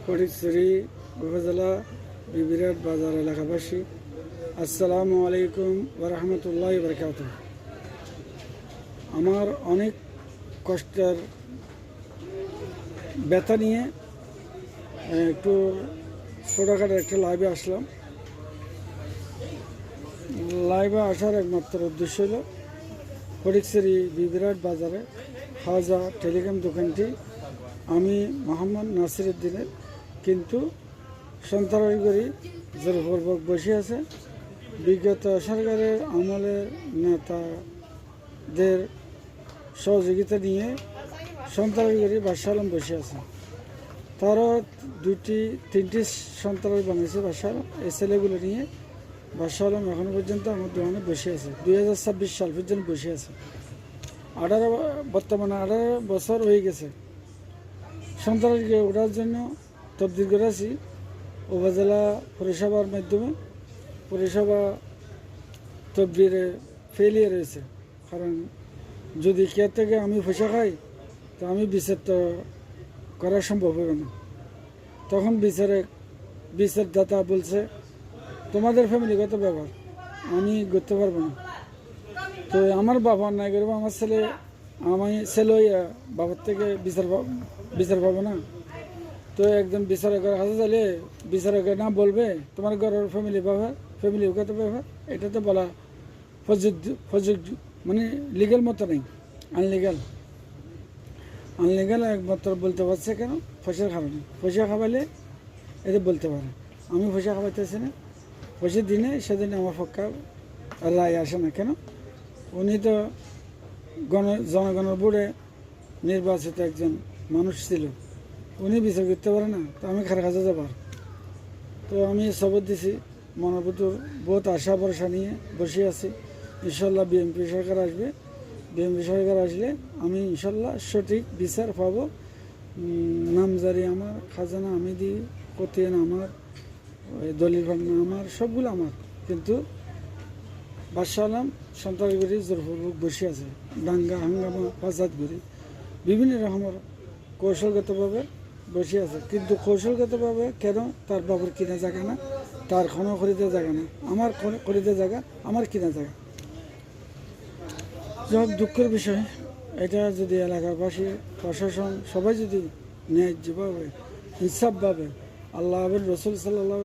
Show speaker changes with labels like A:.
A: ফটিকছড়ি উপজেলা বিবিরাট বাজার এলাকাবাসী, আসসালামু আলাইকুম ওয়া রাহমাতুল্লাহি ওয়া বারাকাতুহু। আমার অনেক কষ্টের ব্যথা নিয়ে একটু ছোটোখাটো একটা লাইভে আসলাম। লাইভে আসার একমাত্র উদ্দেশ্য হলো ফটিকছড়ি বিবিরাট বাজারে হাজা টেলিকম দোকানটি আমি মোহাম্মদ নাসির উদ্দিনের, কিন্তু সন্ত্রাসী জোরপূর্বক বসে আছে। বিগত সরকারের আমলের নেতাদের সহযোগিতা নিয়ে সন্ত্রাসী বাদশাহ আলম বসে আছে। তারও তিনটি সন্ত্রাস বানিয়েছে বাদশাহ আলম। এই ছেলেগুলো নিয়ে বাদশাহ আলম এখনো পর্যন্ত আমার দোকানে বসে আছে। 2026 সাল পর্যন্ত বসে আছে। বর্তমানে 18 বছর হয়ে গেছে। সন্ত্রাসীকে ওঠার জন্য তবদিল করেছি উপজেলা পরিষেবার মাধ্যমে। পরিষেবা তবদিলে ফেলিয়ে রয়েছে, কারণ যদি কে থেকে আমি পয়সা খাই তো আমি বিচার তো করা সম্ভব হবে না। তখন বিচারদাতা বলছে তোমাদের ফ্যামিলিগত ব্যাপার, আমি করতে পারবো না। তো আমার বাবা অন্যায় করবো, আমার ছেলে বাবার থেকে বিচার পাবো না। তো একজন বিচারকের কাছে চাইলে বিচারকের না বলবে তোমার ঘরের ফ্যামিলিগত ব্যাপার, এটা তো বলা প্রযোজ্য মানে লিগেল মতো নেই, আনলিগাল একমাত্র বলতে পারছে কেন? পয়সার কারণে। পয়সা খাওয়াইলে এতে বলতে পারে। আমি পয়সা খাওয়াইতেছি না, পয়সা দিনে সেদিন আমার পক্ষে রায় আসে না। কেন? উনি তো জনগণের বোর্ডে নির্বাচিত একজন মানুষ ছিল, উনি বিচার করতে পারে না, তো আমি খার কাছে যাবার। তো আমি শপথ দিছি, মনের ভিতর বহুত আশা ভরসা নিয়ে বসে আছি। ইনশাল্লাহ বিএনপি সরকার আসবে। বিএনপি সরকার আসলে আমি ইনশাল্লাহ সঠিক বিচার পাবো। নামজারি আমার, খাজানা আমি দিই, কতিয়ান আমার, দলিল ভাঙনা আমার, সবগুলো আমার। কিন্তু বাদশাহ আলম সন্ত্রাসী জোরপূর্বক বসে আছে। দাঙ্গা হাঙ্গামা ফাসাদ করে বিভিন্ন রকমের কৌশলগতভাবে বসে আছে। কিন্তু কৌশলগতভাবে কেন? তার বাবুর কিনা জায়গা না, তার কোনো খরিদে জায়গা না, আমার খরিদে জায়গা, আমার কিনা জায়গা। যাই দুঃখের বিষয়, এটা যদি এলাকাবাসী, প্রশাসন সবাই যদি ন্যায্যভাবে, ইনসাফভাবে, আল্লাহ রসুল সাল্লাল্লাহু